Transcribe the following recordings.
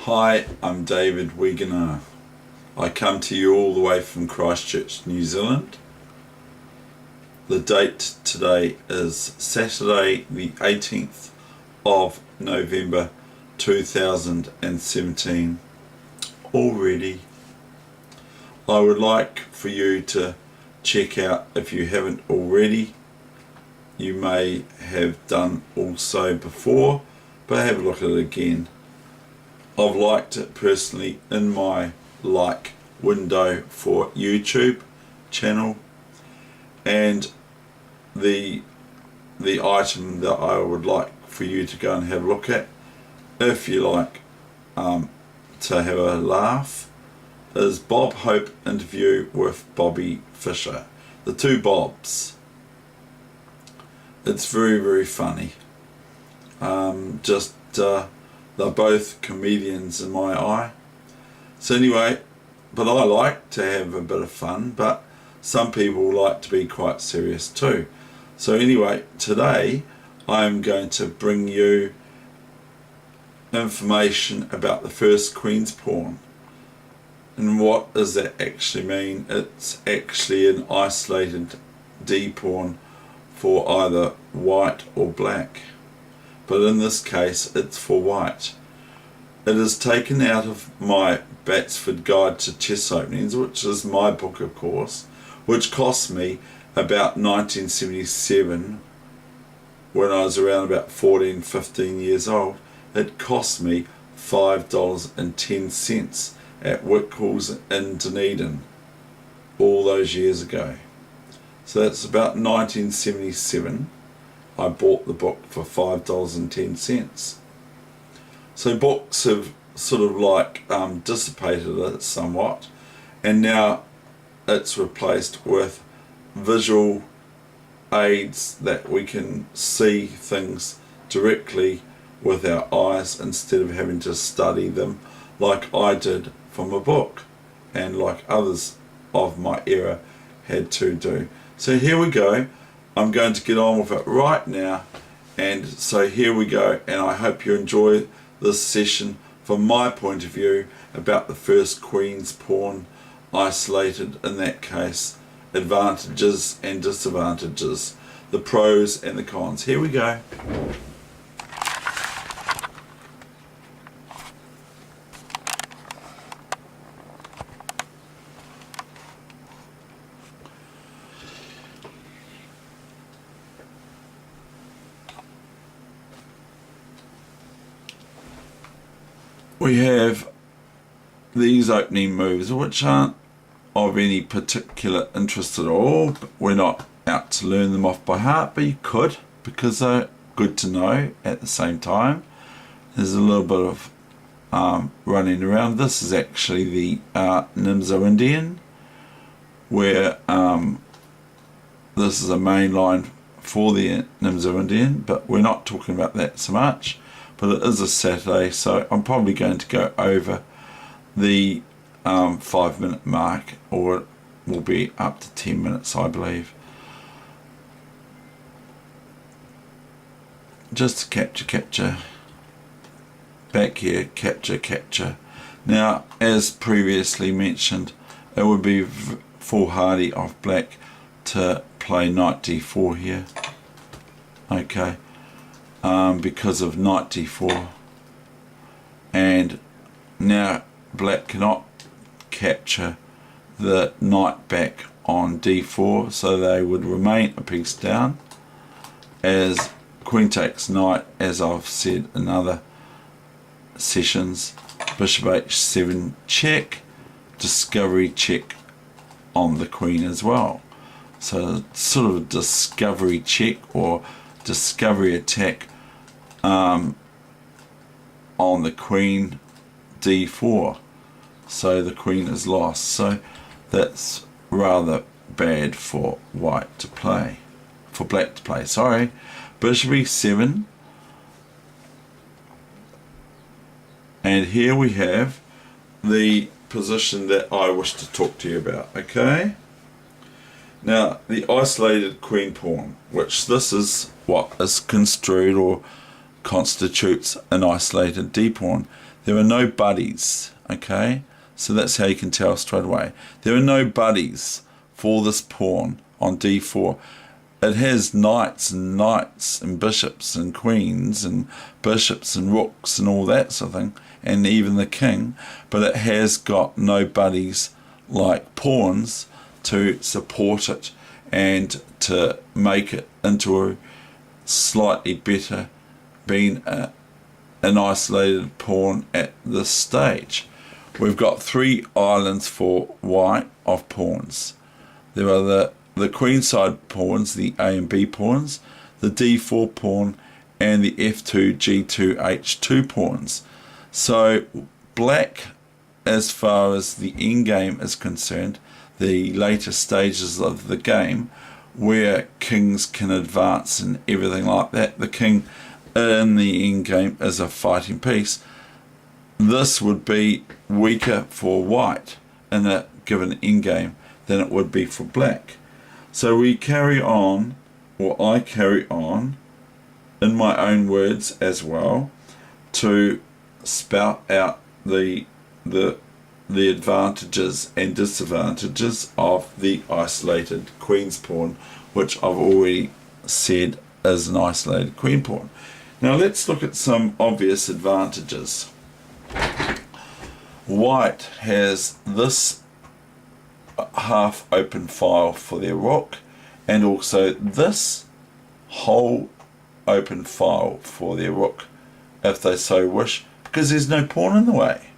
Hi, I'm David Weegenaar. I come to you all the way from Christchurch, New Zealand. The date today is Saturday the 18th of November 2017. Already, I would like for you to check out, if you haven't already, you may have done also before, but have a look at it again. I've liked it personally in my like window for YouTube channel, and the item that I would like for you to go and have a look at, if you like to have a laugh, is Bob Hope interview with Bobby Fischer. The two Bobs. It's very, very funny. They're both comedians in my eye. So anyway, but I like to have a bit of fun, but some people like to be quite serious too. So anyway, today I'm going to bring you information about the first Queen's pawn. And what does that actually mean? It's actually an isolated D pawn for either white or black. But in this case it's for white. It is taken out of my Batsford Guide to Chess Openings, which is my book of course, which cost me about 1977, when I was around about 14-15 years old. It cost me $5.10 at Wickles in Dunedin all those years ago. So that's about 1977. I bought the book for $5.10. So books have sort of like dissipated it somewhat, and now it's replaced with visual aids that we can see things directly with our eyes instead of having to study them like I did from a book, and like others of my era had to do. So here we go. I'm going to get on with it right now, and so here we go, and I hope you enjoy this session from my point of view about the first Queen's pawn, isolated in that case, advantages and disadvantages, the pros and the cons. Here we go. We have these opening moves, which aren't of any particular interest at all, but we're not out to learn them off by heart, but you could, because they're good to know at the same time. There's a little bit of running around. This is actually the NZer Indian, where this is a main line for the NZer Indian, but we're not talking about that so much. But it is a Saturday, so I'm probably going to go over the 5-minute mark, or it will be up to 10 minutes, I believe. Just capture, back here, capture. Now, as previously mentioned, it would be foolhardy of black to play knight d4 here. Okay. Because of knight d4, and now black cannot capture the knight back on d4, so they would remain a piece down as queen takes knight, as I've said in other sessions. Bishop h7 check, discovery check on the queen as well, so sort of discovery check or discovery attack on the queen d4, so the queen is lost. So that's rather bad for white to play, for black to play, sorry. Bishop e7, and here we have the position that I wish to talk to you about. Okay, now the isolated queen pawn, which this is what is construed or constitutes an isolated D pawn. There are no buddies, okay? So that's how you can tell straight away. There are no buddies for this pawn on D4. It has knights and bishops and queens and bishops and rooks and all that sort of thing, and even the king, but it has got no buddies like pawns to support it and to make it into a slightly better, being an isolated pawn at this stage. We've got 3 islands for white of pawns. There are the queenside pawns, the A and B pawns, the D4 pawn, and the F2, G2, H2 pawns. So black, as far as the endgame is concerned, the later stages of the game, where kings can advance and everything like that, the king in the endgame is a fighting piece. This would be weaker for white in a given endgame than it would be for black. So we carry on, or I carry on, in my own words as well, to spout out the advantages and disadvantages of the isolated queen's pawn, which I've already said is an isolated queen pawn. Now let's look at some obvious advantages. White has this half open file for their rook, and also this whole open file for their rook if they so wish, because there's no pawn in the way.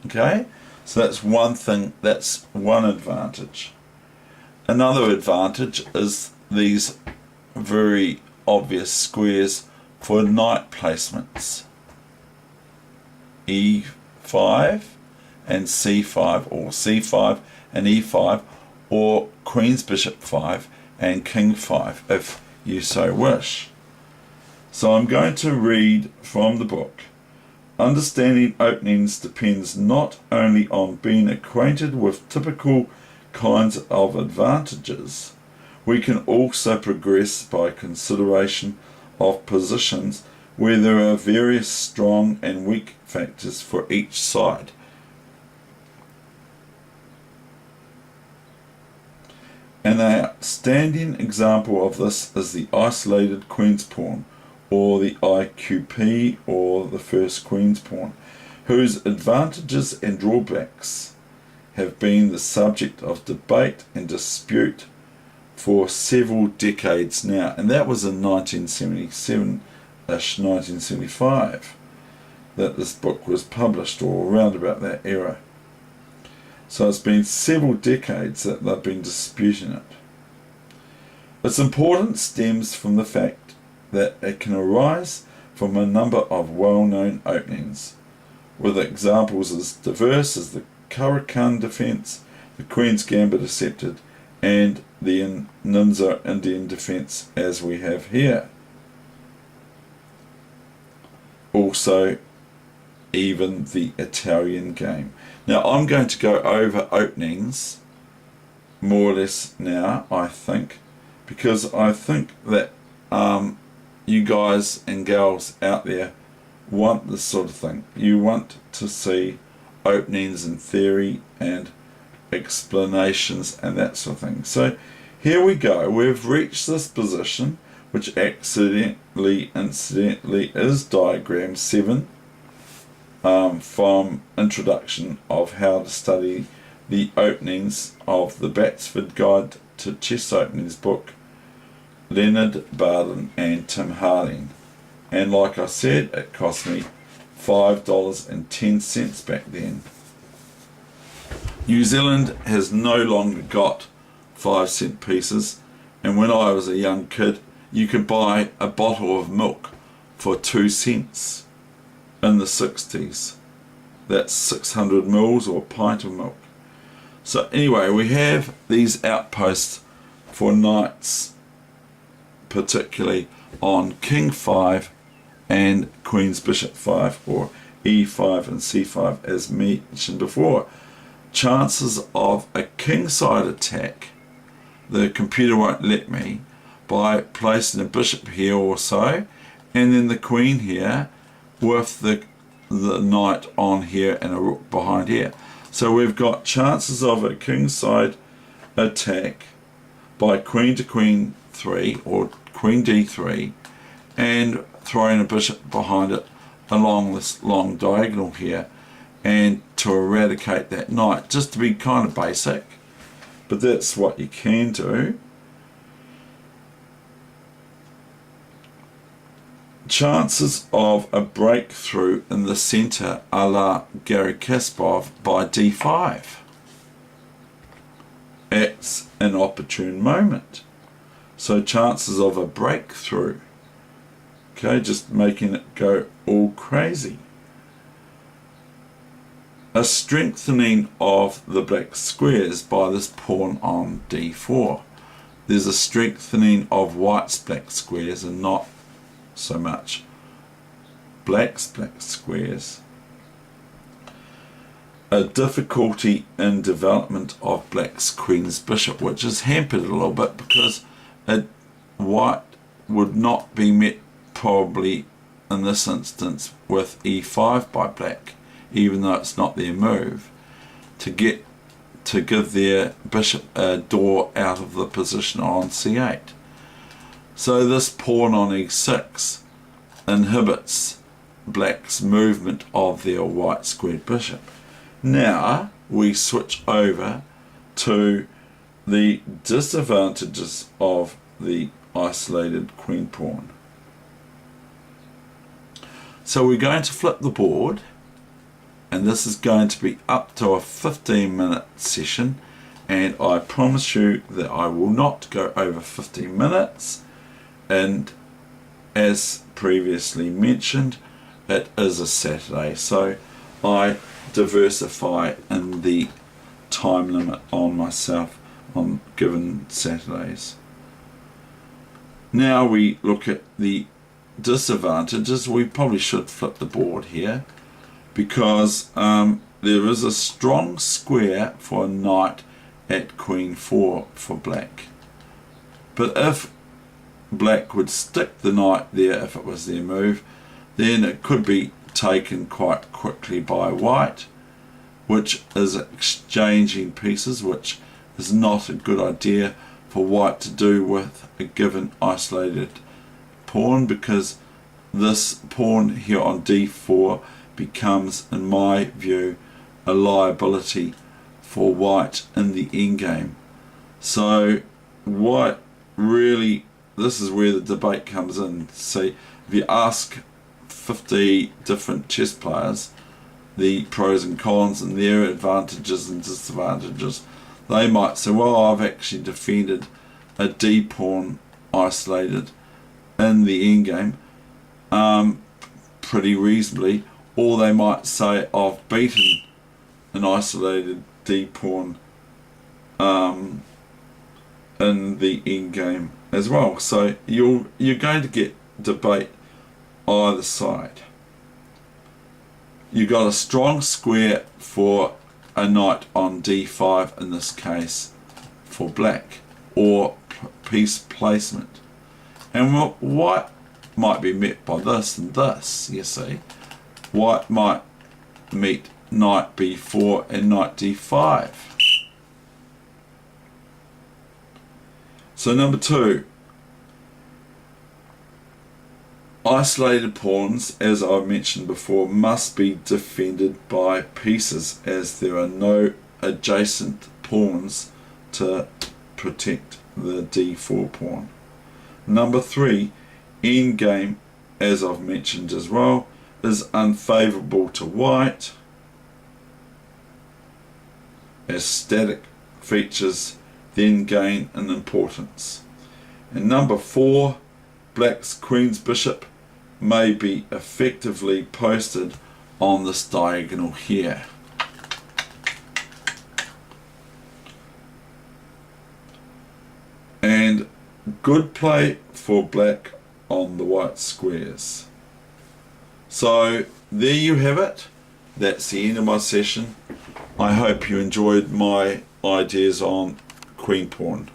Okay, so that's one thing, that's one advantage. Another advantage is these very obvious squares for knight placements, E5 and C5, or C5 and E5, or Queen's Bishop 5 and King 5 if you so wish. So I'm going to read from the book. Understanding openings depends not only on being acquainted with typical kinds of advantages, we can also progress by consideration of positions where there are various strong and weak factors for each side. An outstanding example of this is the isolated queen's pawn, or the IQP, or the first queen's pawn, whose advantages and drawbacks have been the subject of debate and dispute for several decades now, and that was in 1977-ish, 1975, that this book was published, or around about that era. So it's been several decades that they've been disputing it. Its importance stems from the fact that it can arise from a number of well-known openings, with examples as diverse as the Caracan defence, the Queen's Gambit accepted, and the NZer Indian defence as we have here. Also, even the Italian game. Now I'm going to go over openings more or less now, I think, because I think that you guys and gals out there want this sort of thing. You want to see openings and theory and explanations and that sort of thing. So here we go. We've reached this position, which incidentally is diagram 7 from Introduction of How to Study the Openings of the Batsford Guide to Chess Openings book, Leonard Barden and Tim Harding. And like I said, it cost me $5.10 back then. New Zealand has no longer got 5-cent pieces, and when I was a young kid you could buy a bottle of milk for 2 cents in the 60s. That's 600 mils, or a pint of milk. So anyway, we have these outposts for knights, particularly on King 5 and Queen's Bishop 5, or E5 and C5 as mentioned before. Chances of a kingside attack, the computer won't let me, by placing a bishop here or so, and then the queen here with the knight on here and a rook behind here. So we've got chances of a kingside attack by queen to queen 3 or queen d3 and throwing a bishop behind it along this long diagonal here, and to eradicate that knight, just to be kind of basic, but that's what you can do. Chances of a breakthrough in the centre a la Gary Kasparov by d5. It's an opportune moment. So chances of a breakthrough. Okay, just making it go all crazy. A strengthening of the black squares by this pawn on d4. There's a strengthening of white's black squares and not so much black's black squares. A difficulty in development of black's queen's bishop, which is hampered a little bit because white would not be met probably in this instance with e5 by black, even though it's not their move, to give their bishop a door out of the position on c8. So this pawn on e6 inhibits black's movement of their white squared bishop. Now we switch over to the disadvantages of the isolated queen pawn. So we're going to flip the board, and this is going to be up to a 15-minute session, and I promise you that I will not go over 15 minutes. And as previously mentioned, it is a Saturday, so I diversify in the time limit on myself on given Saturdays. Now we look at the disadvantages. We probably should flip the board here because there is a strong square for a knight at queen 4 for black. But if black would stick the knight there, if it was their move, then it could be taken quite quickly by white, which is exchanging pieces, which is not a good idea for white to do with a given isolated pawn, because this pawn here on d4 becomes, in my view, a liability for white in the endgame. So white really, this is where the debate comes in. See, if you ask 50 different chess players the pros and cons and their advantages and disadvantages, they might say, well, I've actually defended a d pawn isolated in the endgame pretty reasonably, or they might say I've beaten an isolated d pawn in the endgame as well. So you're going to get debate either side. You got a strong square for a knight on d5 in this case for black, or piece placement, and white might be met by this and this. You see, white might meet knight b4 and knight d5. So number 2, isolated pawns, as I mentioned before, must be defended by pieces, as there are no adjacent pawns to protect the d4 pawn. Number 3, endgame, as I've mentioned as well, is unfavourable to white, as static features then gain in importance. And number 4, black's queen's bishop may be effectively posted on this diagonal here. And good play for black on the white squares. So there you have it. That's the end of my session. I hope you enjoyed my ideas on queen pawn.